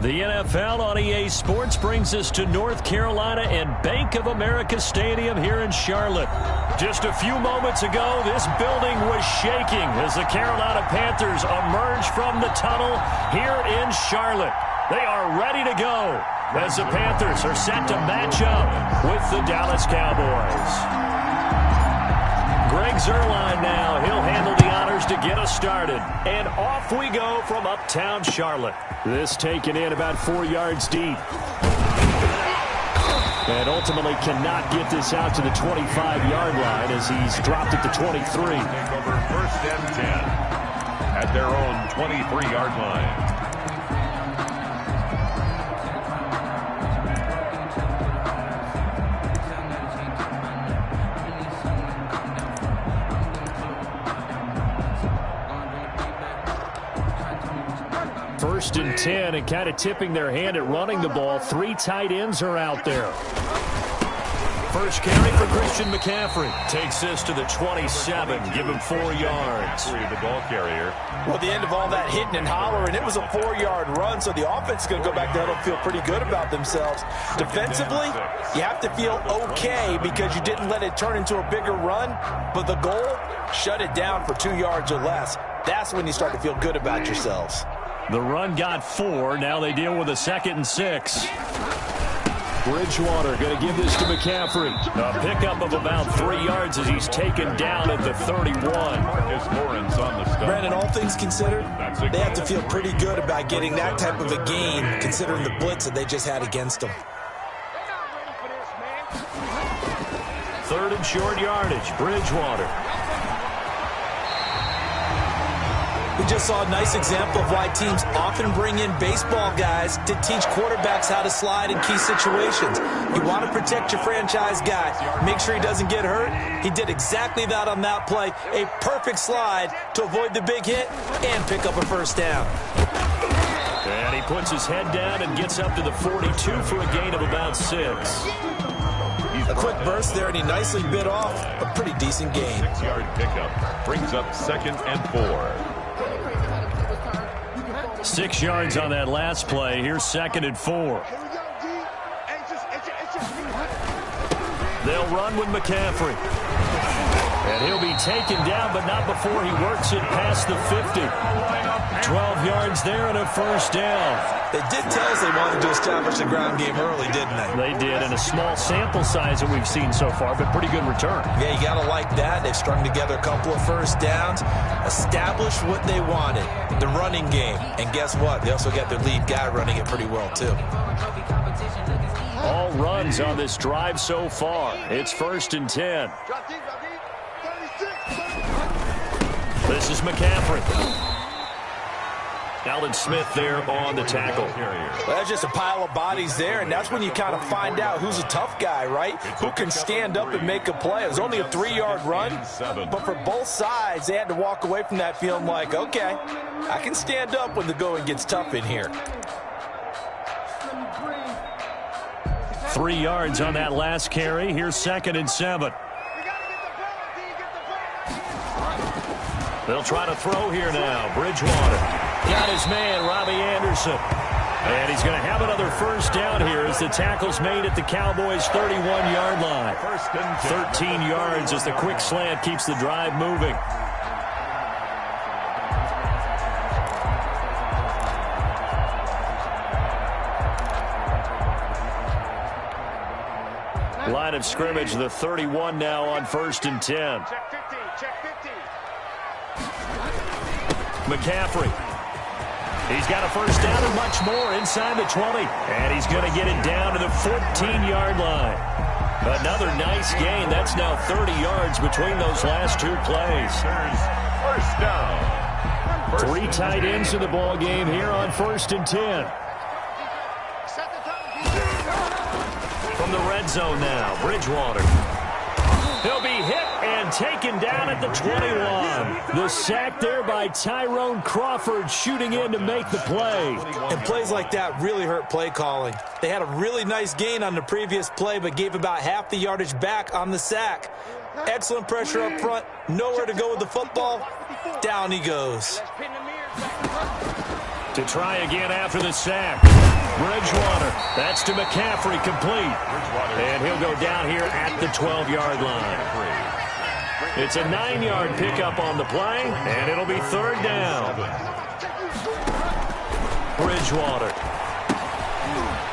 The NFL on EA Sports brings us to North Carolina and Bank of America Stadium here in Charlotte. Just a few moments ago, this building was shaking as the Carolina Panthers emerged from the tunnel here in Charlotte. They are ready to go as the Panthers are set to match up with the Dallas Cowboys. Greg Zuerlein now. He'll handle the honors to get us started. And off we go from uptown Charlotte. This taken in about 4 yards deep. And ultimately cannot get this out to the 25-yard line as he's dropped it to 23. Take over 1st and 10 at their own 23-yard line. First and 10, and kind of tipping their hand at running the ball. 3 tight ends are out there. First carry for Christian McCaffrey. Takes this to the 27. Give him 4 yards. The ball carrier. Well, the end of all that hitting and hollering, it was a 4-yard run, so the offense is going to go back there and feel pretty good about themselves. Defensively, you have to feel okay because you didn't let it turn into a bigger run, but the goal, shut it down for 2 yards or less. That's when you start to feel good about yourselves. The run got 4. Now they deal with a 2nd and 6. Bridgewater going to give this to McCaffrey. A pickup of about 3 yards as he's taken down at the 31. Brandon, all things considered, they have to feel pretty good about getting that type of a gain considering the blitz that they just had against them. 3rd and short yardage. Bridgewater. We just saw a nice example of why teams often bring in baseball guys to teach quarterbacks how to slide in key situations. You want to protect your franchise guy. Make sure he doesn't get hurt. He did exactly that on that play. A perfect slide to avoid the big hit and pick up a 1st down. And he puts his head down and gets up to the 42 for a gain of about 6. A quick burst there, and he nicely bit off a pretty decent gain. 6-yard pickup brings up 2nd and 4. 6 yards on that last play. Here's 2nd and 4. They'll run with McCaffrey. And he'll be taken down, but not before he works it past the 50. 12 yards there and a 1st down. They did tell us they wanted to establish the ground game early, didn't they? They did, and a small sample size that we've seen so far, but pretty good return. Yeah, you got to like that. They've strung together a couple of 1st downs, established what they wanted, the running game. And guess what? They also got their lead guy running it pretty well, too. All runs on this drive so far. It's 1st and 10. This is McCaffrey. Alden Smith there on the tackle. Well, that's just a pile of bodies there, and that's when you kind of find out who's a tough guy, right? Who can stand up and make a play. It was only a 3-yard run, but for both sides, they had to walk away from that feeling like, okay, I can stand up when the going gets tough in here. 3 yards on that last carry. Here's 2nd and 7. They'll try to throw here now. Bridgewater. Got his man, Robbie Anderson. And he's going to have another 1st down here as the tackle's made at the Cowboys' 31-yard line. 13 yards as the quick slant keeps the drive moving. Line of scrimmage, the 31 now on 1st and 10. McCaffrey. He's got a 1st down and much more inside the 20. And he's going to get it down to the 14-yard line. Another nice gain. That's now 30 yards between those last 2 plays. 1st down. 3 tight ends in the ball game here on 1st and 10. From the red zone now, Bridgewater. He'll be hit and taken down at the 21. The sack there by Tyrone Crawford shooting in to make the play. And plays like that really hurt play calling. They had a really nice gain on the previous play, but gave about half the yardage back on the sack. Excellent pressure up front. Nowhere to go with the football. Down he goes. To try again after the sack. Bridgewater. That's to McCaffrey, complete. And he'll go down here at the 12-yard line. It's a 9-yard pickup on the play, and it'll be third down. Bridgewater.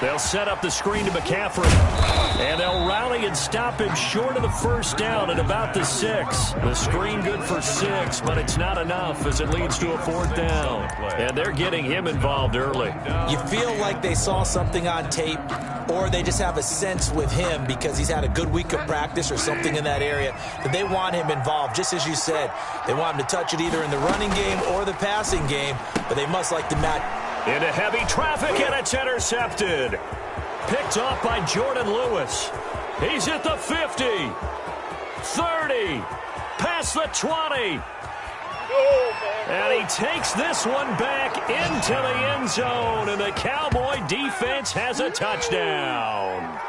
They'll set up the screen to McCaffrey. And they'll rally and stop him short of the first down at about the 6. The screen good for 6, but it's not enough as it leads to a fourth down. And they're getting him involved early. You feel like they saw something on tape, or they just have a sense with him because he's had a good week of practice or something in that area that they want him involved. Just as you said, they want him to touch it either in the running game or the passing game, but they must like to match. Into heavy traffic, and it's intercepted. Picked off by Jordan Lewis. He's at the 50, 30, past the 20. And he takes this one back into the end zone, and the Cowboy defense has a touchdown.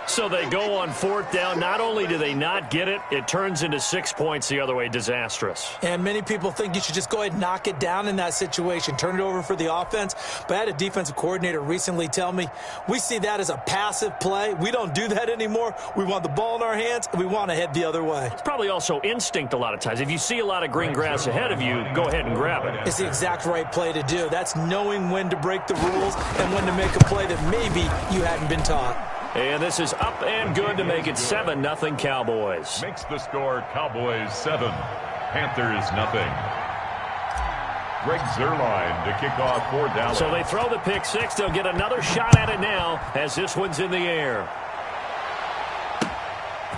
So they go on fourth down. Not only do they not get it, it turns into 6 points the other way. Disastrous. And many people think you should just go ahead and knock it down in that situation. Turn it over for the offense. But I had a defensive coordinator recently tell me, we see that as a passive play. We don't do that anymore. We want the ball in our hands, and we want to head the other way. It's probably also instinct a lot of times. If you see a lot of green grass ahead of you, go ahead and grab it. It's the exact right play to do. That's knowing when to break the rules and when to make a play that maybe you hadn't been taught. And this is up and good to make it 7-0 Cowboys. Makes the score Cowboys 7, Panthers nothing. Greg Zuerlein to kick off for Dallas. So they throw the pick six. They'll get another shot at it now as this one's in the air.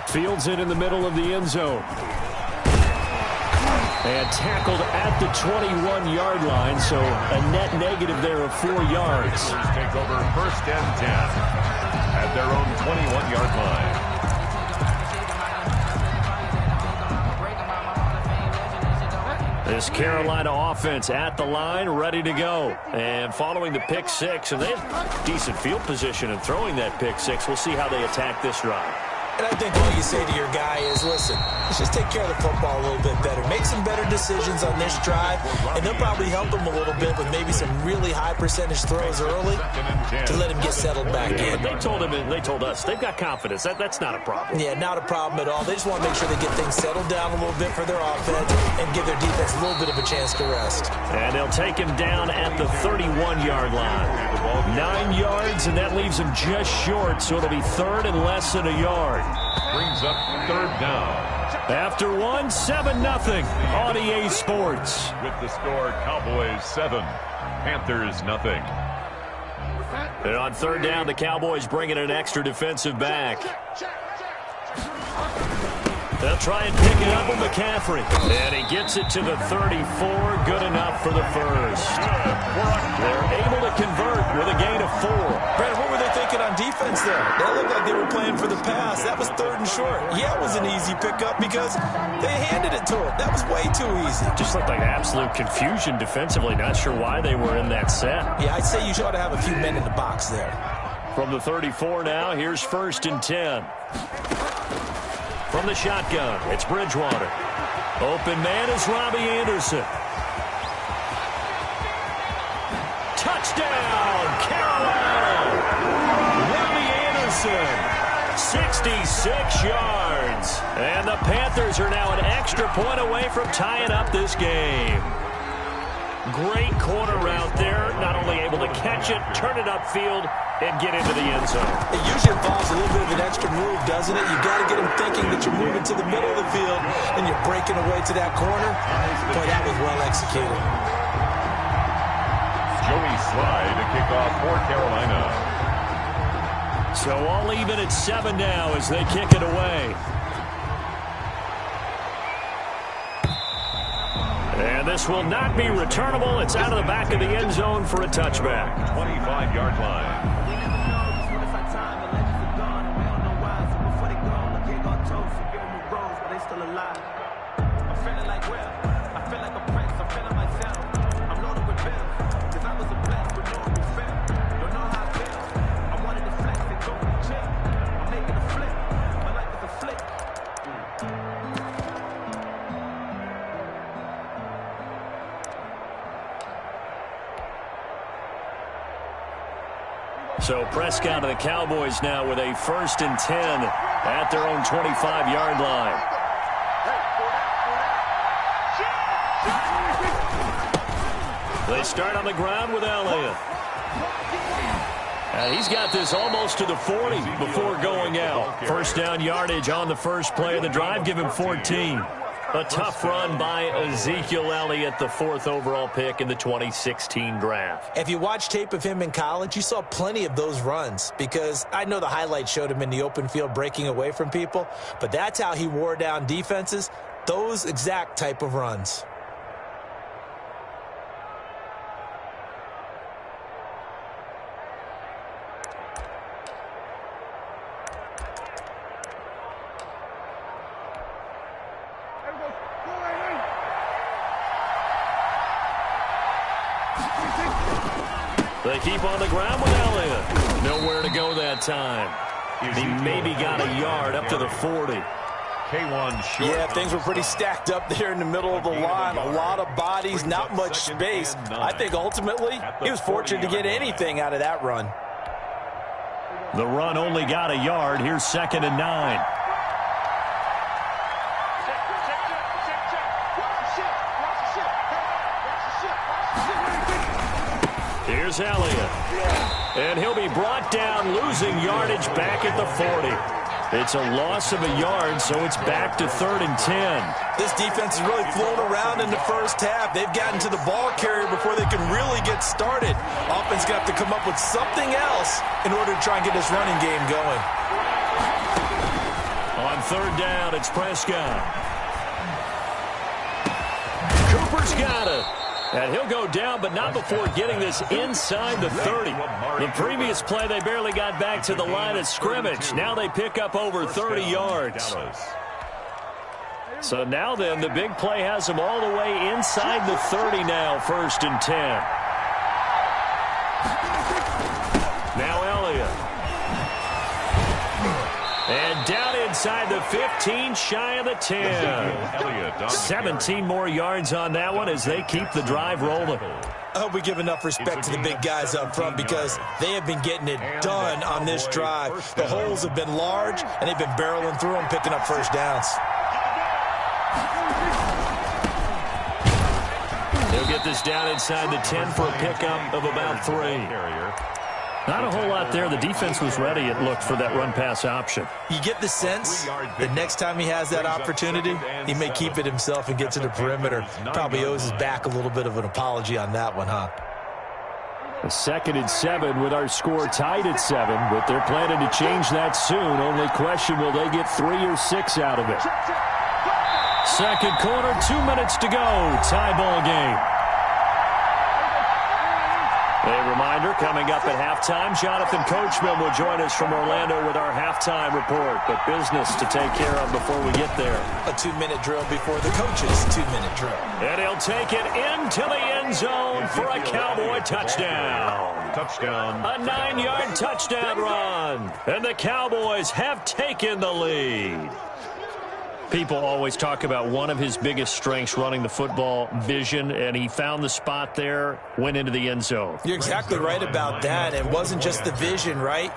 Fields it in the middle of the end zone. And tackled at the 21-yard line, so a net negative there of 4 yards. Take over first and 10 at their own 21-yard line. This Carolina offense at the line, ready to go. And following the pick six, and they have decent field position in throwing that pick six. We'll see how they attack this drive. And I think all you say to your guy is, listen, let's just take care of the football a little bit better. Make some better decisions on this drive, and they'll probably help him a little bit with maybe some really high percentage throws early to let him get settled back in. They told him, and they told us, they've got confidence. That's not a problem. Yeah, not a problem at all. They just want to make sure they get things settled down a little bit for their offense and give their defense a little bit of a chance to rest. And they'll take him down at the 31-yard line. 9 yards, and that leaves him just short, so it'll be third and less than a yard. Brings up third down. After one, 7-0 on EA Sports. With the score, Cowboys 7, Panthers nothing. And on third down, the Cowboys bring in an extra defensive back. They'll try and pick it up with McCaffrey. And he gets it to the 34. Good enough for the first. They're able to convert with a gain of 4. Brad, what were they thinking on defense there? That looked like they were playing for the pass. That was third and short. Yeah, it was an easy pickup because they handed it to him. That was way too easy. Just looked like absolute confusion defensively. Not sure why they were in that set. Yeah, I'd say you ought to have a few men in the box there. From the 34 now, here's first and 10. From the shotgun, it's Bridgewater. Open man is Robbie Anderson. Touchdown, Carolina! Robbie Anderson, 66 yards. And the Panthers are now an extra point away from tying up this game. Great corner route there. Not only able to catch it, turn it upfield, and get into the end zone. It usually involves a little bit of an extra move, doesn't it? You've got to get him thinking that you're moving to the middle of the field and you're breaking away to that corner. Boy, that was well executed. Joey Slye to kick off for Carolina. So all even at 7 now as they kick it away. And this will not be returnable. It's out of the back of the end zone for a touchback. 25-yard line. So Prescott and the Cowboys now with a 1st and 10 at their own 25-yard line. They start on the ground with Elliott. And he's got this almost to the 40 before going out. First down yardage on the first play of the drive. Give him 14. A tough run by Ezekiel Elliott, the 4th overall pick in the 2016 draft. If you watch tape of him in college, you saw plenty of those runs, because I know the highlights showed him in the open field breaking away from people, but that's how he wore down defenses, those exact type of runs. They keep on the ground with Elliott. Nowhere to go that time. He maybe got a yard up to the 40. Yeah, things were pretty stacked up there in the middle of the line. A lot of bodies, not much space. I think ultimately he was fortunate to get anything out of that run. The run only got a yard. Here's 2nd and 9. Here's Elliott. And he'll be brought down, losing yardage back at the 40. It's a loss of a yard, so it's back to 3rd and 10. This defense has really flown around in the first half. They've gotten to the ball carrier before they can really get started. Offense got to come up with something else in order to try and get this running game going. On 3rd down, it's Prescott. Cooper's got it. And he'll go down, but not before getting this inside the 30. The previous play, they barely got back to the line of scrimmage. Now they pick up over 30 yards. So now then, the big play has them all the way inside the 30 now, 1st and 10. Now Elliott. And down inside the 15, shy of the 10. 17 more yards on that one as they keep the drive rolling. I hope we give enough respect to the big guys up front, because they have been getting it done on this drive. The holes have been large, and they've been barreling through them, picking up first downs. He'll get this down inside the 10 for a pickup of about 3. Not a whole lot there. The defense was ready, it looked, for that run-pass option. You get the sense that next time he has that opportunity, he may keep it himself and get to the perimeter. Probably owes his back a little bit of an apology on that one, huh? A 2nd and 7 with our score tied at 7, but they're planning to change that soon. Only question, will they get 3 or 6 out of it? Second quarter, 2 minutes to go. Tie ball game. A reminder, coming up at halftime, Jonathan Coachman will join us from Orlando with our halftime report. But business to take care of before we get there. A 2-minute drill before the coach's 2-minute drill. And he'll take it into the end zone for a Cowboy touchdown. Touchdown. A 9-yard touchdown run. And the Cowboys have taken the lead. People always talk about one of his biggest strengths, running the football, vision, and he found the spot there, went into the end zone. You're exactly right about that. It wasn't just the vision, right?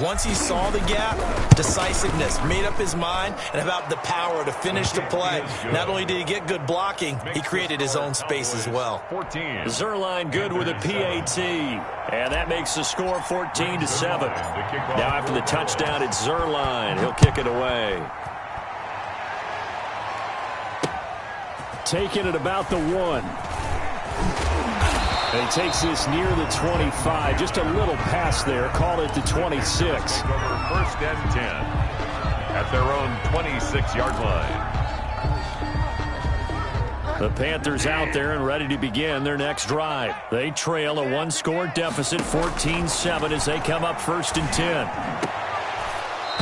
Once he saw the gap, decisiveness, made up his mind, and about the power to finish the play. Not only did he get good blocking, he created his own space as well. Zerline good with a PAT, and that makes the score 14-7. Now after the touchdown, it's Zerline. He'll kick it away. Taken at about the 1. And he takes this near the 25. Just a little pass there. Call it the 26. 1st and 10 at their own 26-yard line. The Panthers out there and ready to begin their next drive. They trail a 1-score deficit, 14-7, as they come up 1st and 10.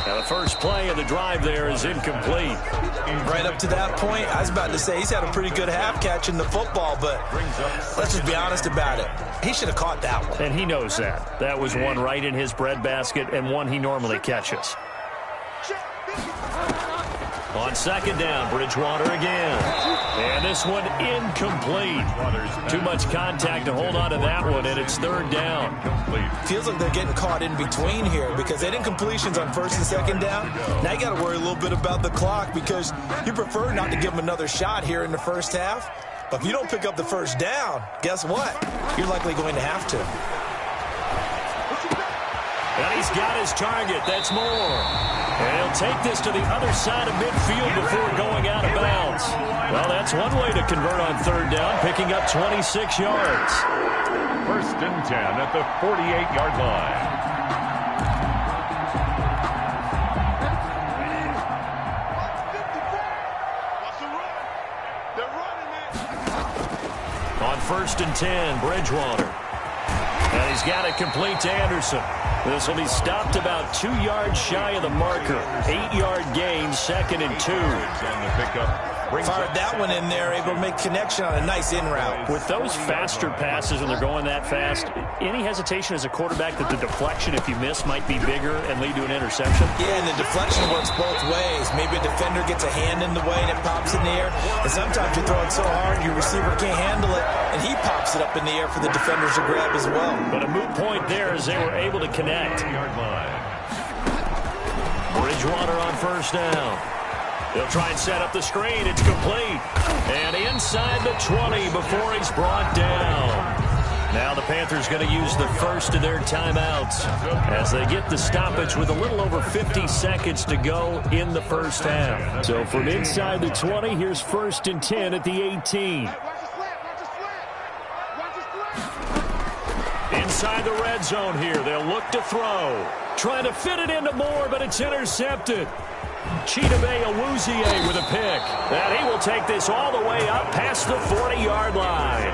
Now the first play of the drive there is incomplete. Right up to that point, I was about to say he's had a pretty good half catching the football, but let's just be honest about it. He should have caught that one. And he knows that. That was one right in his breadbasket and one he normally catches. On second down, Bridgewater again. And this one incomplete. Too much contact to hold on to that one, and it's third down. Feels like they're getting caught in between here because they had incompletions on first and second down. Now you got to worry a little bit about the clock because you prefer not to give them another shot here in the first half. But if you don't pick up the first down, guess what? You're likely going to have to. And he's got his target. That's Moore. And he'll take this to the other side of midfield before going out of bounds. Well, that's one way to convert on third down, picking up 26 yards. First and 10 at the 48-yard line. On first and 10, Bridgewater. And he's got it complete to Anderson. This will be stopped about 2 yards shy of the marker. 8-yard gain, second and 2. On the pickup. Fired that one in there, able to make connection on a nice in route. With those faster passes when they're going that fast, any hesitation as a quarterback that the deflection, if you miss, might be bigger and lead to an interception? Yeah, and the deflection works both ways. Maybe a defender gets a hand in the way and it pops in the air. And sometimes you throw it so hard your receiver can't handle it, and he pops it up in the air for the defenders to grab as well. But a moot point there as they were able to connect. Bridgewater on first down. They'll try and set up the screen. It's complete. And inside the 20 before he's brought down. Now the Panthers going to use the first of their timeouts as they get the stoppage with a little over 50 seconds to go in the first half. So from inside the 20, here's first and 10 at the 18. Inside the red zone here. They'll look to throw. Trying to fit it into Moore, but it's intercepted. Chidobe Awuzie with a pick. And he will take this all the way up past the 40-yard line.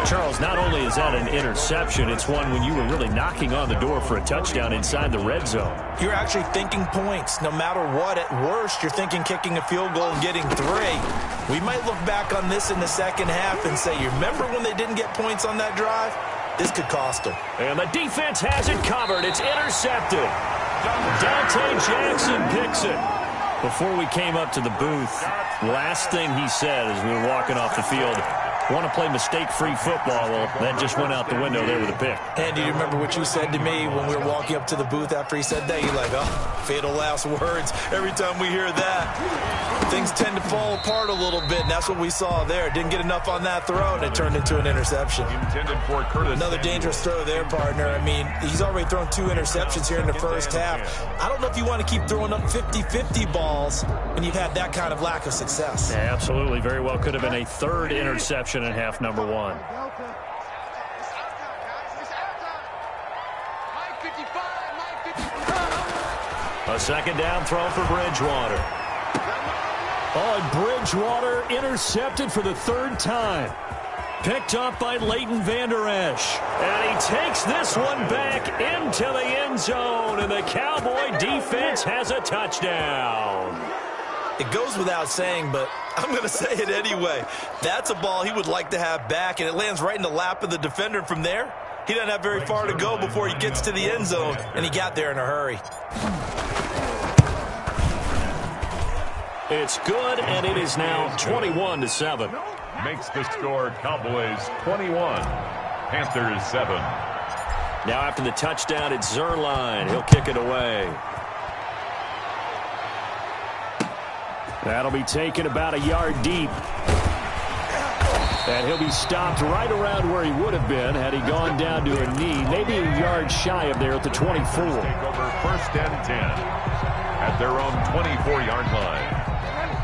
Charles, not only is that an interception, it's one when you were really knocking on the door for a touchdown inside the red zone. You're actually thinking points. No matter what, at worst, you're thinking kicking a field goal and getting 3. We might look back on this in the second half and say, you remember when they didn't get points on that drive? This could cost them. And the defense has it covered. It's intercepted. Dante Jackson picks it. Before we came up to the booth, last thing he said as we were walking off the field, want to play mistake-free football. Well, that just went out the window there with a pick. And do you remember what you said to me when we were walking up to the booth after he said that? You're like, oh, fatal last words. Every time we hear that, things tend to fall apart a little bit, and that's what we saw there. Didn't get enough on that throw, and it turned into an interception. Intended for Curtis. Another dangerous throw there, partner. I mean, he's already thrown 2 interceptions here in the first half. I don't know if you want to keep throwing up 50-50 balls when you've had that kind of lack of success. Yeah, absolutely. Very well could have been a third interception in half number 1. A second down throw for Bridgewater. Oh, and Bridgewater intercepted for the 3rd time. Picked up by Leighton Vander Esch. And he takes this one back into the end zone, and the Cowboy defense has a touchdown. It goes without saying, but I'm going to say it anyway. That's a ball he would like to have back, and it lands right in the lap of the defender. From there, he doesn't have very far to go before he gets to the end zone, and he got there in a hurry. It's good, and it is now 21-7. Makes the score Cowboys 21, Panthers 7. Now after the touchdown, it's Zerline. He'll kick it away. That'll be taken about a yard deep. And he'll be stopped right around where he would have been had he gone down to a knee, maybe a yard shy of there at the 24. Take over first and 10 at their own 24-yard line.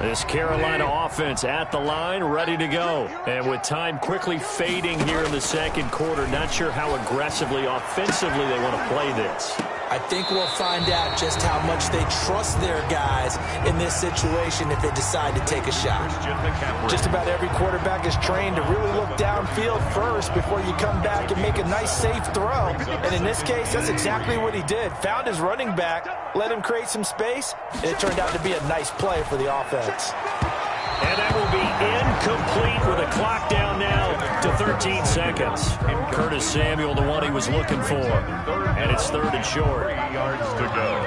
This Carolina offense at the line, ready to go. And with time quickly fading here in the second quarter, not sure how aggressively, offensively they want to play this. I think we'll find out just how much they trust their guys in this situation if they decide to take a shot. Just about every quarterback is trained to really look downfield first before you come back and make a nice, safe throw. And in this case, that's exactly what he did. Found his running back, let him create some space, and it turned out to be a nice play for the offense. And that will be incomplete with a clock down now to 13 seconds. Curtis Samuel, the one he was looking for. And it's 3rd and short. 3 yards to go.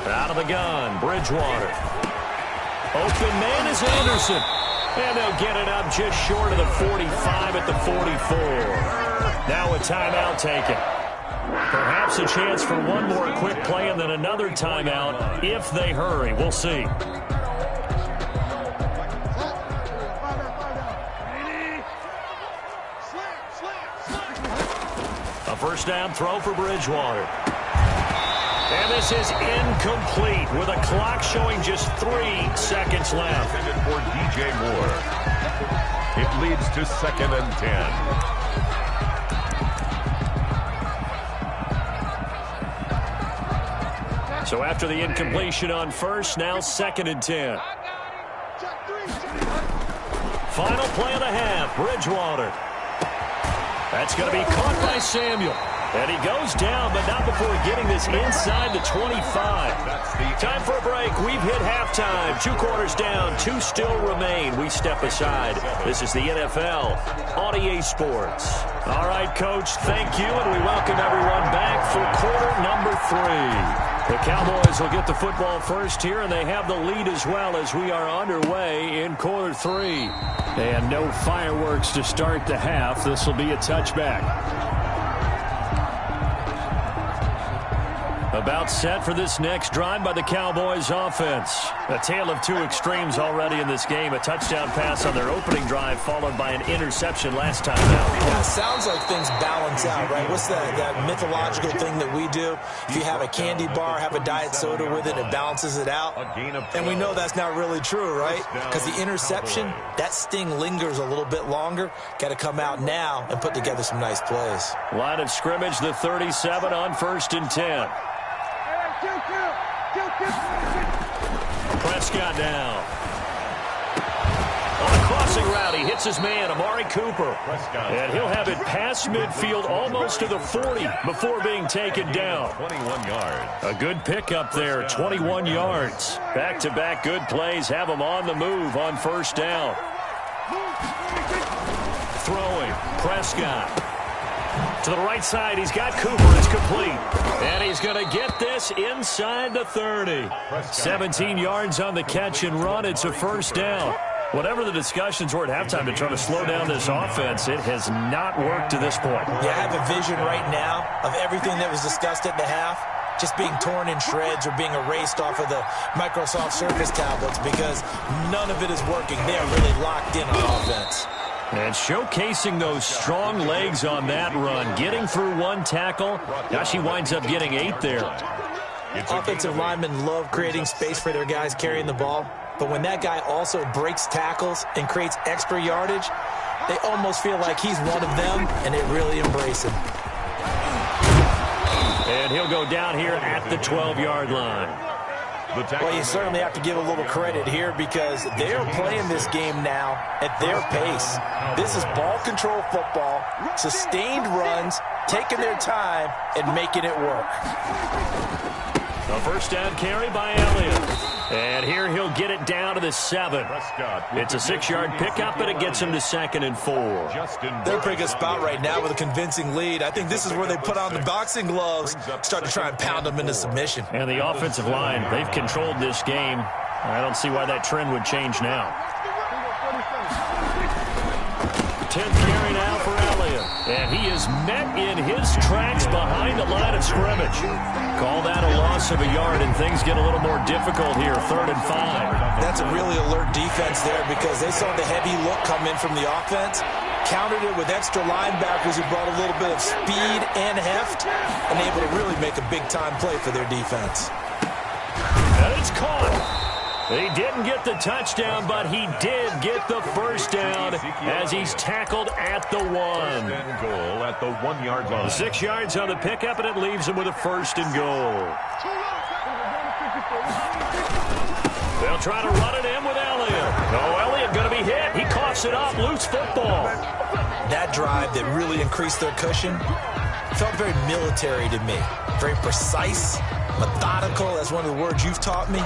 Out of the gun, Bridgewater. Open man is Anderson. And they'll get it up just short of the 45 at the 44. Now a timeout taken. Perhaps a chance for one more quick play and then another timeout if they hurry. We'll see. A first down throw for Bridgewater. And this is incomplete with a clock showing just 3 seconds left. For DJ Moore. It leads to 2nd and 10. So after the incompletion on first, now 2nd and 10. Final play of the half, Bridgewater. That's going to be caught by Samuel. And he goes down, but not before getting this inside the 25. Time for a break. We've hit halftime. 2 quarters down, 2 still remain. We step aside. This is the NFL on EA Sports. All right, Coach, thank you, and we welcome everyone back for quarter number 3. The Cowboys will get the football first here, and they have the lead as well as we are underway in quarter 3. And no fireworks to start the half. This will be a touchback. About set for this next drive by the Cowboys offense. A tale of 2 extremes already in this game. A touchdown pass on their opening drive followed by an interception last time out. Yeah, it sounds like things balance out, right? What's that mythological thing that we do? If you have a candy bar, have a diet soda with it, it balances it out. And we know that's not really true, right? Because the interception, that sting lingers a little bit longer. Got to come out now and put together some nice plays. Line of scrimmage, the 37 on 1st and 10. Prescott down. On a crossing route, he hits his man, Amari Cooper. And he'll have it past midfield almost to the 40 before being taken down. 21 yards. A good pickup there, 21 yards. Back-to-back good plays have him on the move on 1st down. Throwing, Prescott. To the right side, he's got Cooper. It's complete. And he's going to get this inside the 30. 17 yards on the catch and run. It's a 1st down. Whatever the discussions were at halftime to try to slow down this offense, it has not worked to this point. Yeah, I have a vision right now of everything that was discussed at the half just being torn in shreds or being erased off of the Microsoft Surface tablets because none of it is working. They are really locked in on offense. And showcasing those strong legs on that run, getting through 1 tackle. Now she winds up getting 8 there. Offensive linemen love creating space for their guys carrying the ball, but when that guy also breaks tackles and creates extra yardage, they almost feel like he's one of them, and they really embrace him. And he'll go down here at the 12-yard line. Well, you certainly have to give a little credit here because they're playing this game now at their pace. This is ball control football, sustained runs, taking their time, and making it work. A 1st down carry by Elliott. And here he'll get it down to the 7. It's a 6-yard pickup, but it gets him to 2nd and 4. They're in a pretty good spot right now with a convincing lead. I think this is where they put on the boxing gloves, start to try and pound them into submission. And the offensive line, they've controlled this game. I don't see why that trend would change now. 10th carry now for Elliott. And he is met in his tracks behind the line of scrimmage. Call that a loss of a yard, and things get a little more difficult here, 3rd and 5. That's a really alert defense there because they saw the heavy look come in from the offense, countered it with extra linebackers who brought a little bit of speed and heft, and able to really make a big-time play for their defense. And it's caught. He didn't get the touchdown, but he did get the 1st down as he's tackled at the 1. Goal at the 1-yard line. 6 yards on the pickup, and it leaves him with a 1st and goal. They'll try to run it in with Elliott. Oh, Elliott going to be hit. He coughs it up. Loose football. That drive that really increased their cushion felt very military to me. Very precise, Methodical, that's one of the words you've taught me.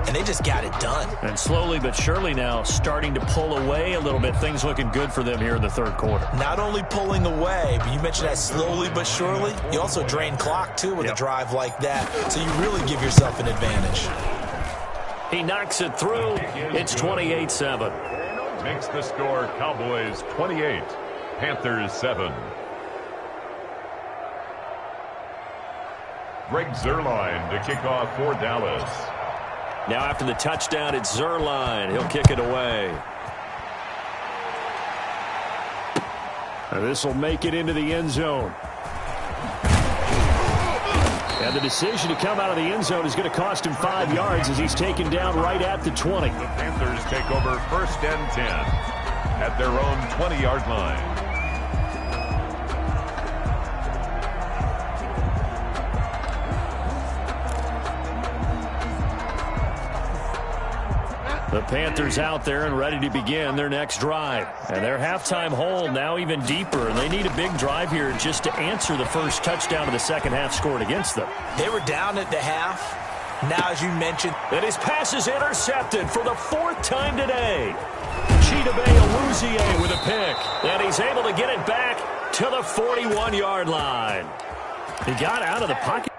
And they just got it done. And slowly but surely now starting to pull away a little bit. Things looking good for them here in the third quarter. Not only pulling away, but you mentioned that slowly but surely. You also drain clock, too, with a drive like that. So you really give yourself an advantage. He knocks it through. It's 28-7. Makes the score Cowboys 28, Panthers 7. Greg Zuerlein to kick off for Dallas. Now after the touchdown, it's Zuerlein. He'll kick it away. This will make it into the end zone. And the decision to come out of the end zone is going to cost him 5 yards as he's taken down right at the 20. The Panthers take over 1st and 10 at their own 20-yard line. The Panthers out there and ready to begin their next drive. And their halftime hole now even deeper. And they need a big drive here just to answer the first touchdown of the second half scored against them. They were down at the half. Now, as you mentioned. And his pass is intercepted for the 4th time today. Chidobe Awuzie with a pick. And he's able to get it back to the 41-yard line. He got out of the pocket.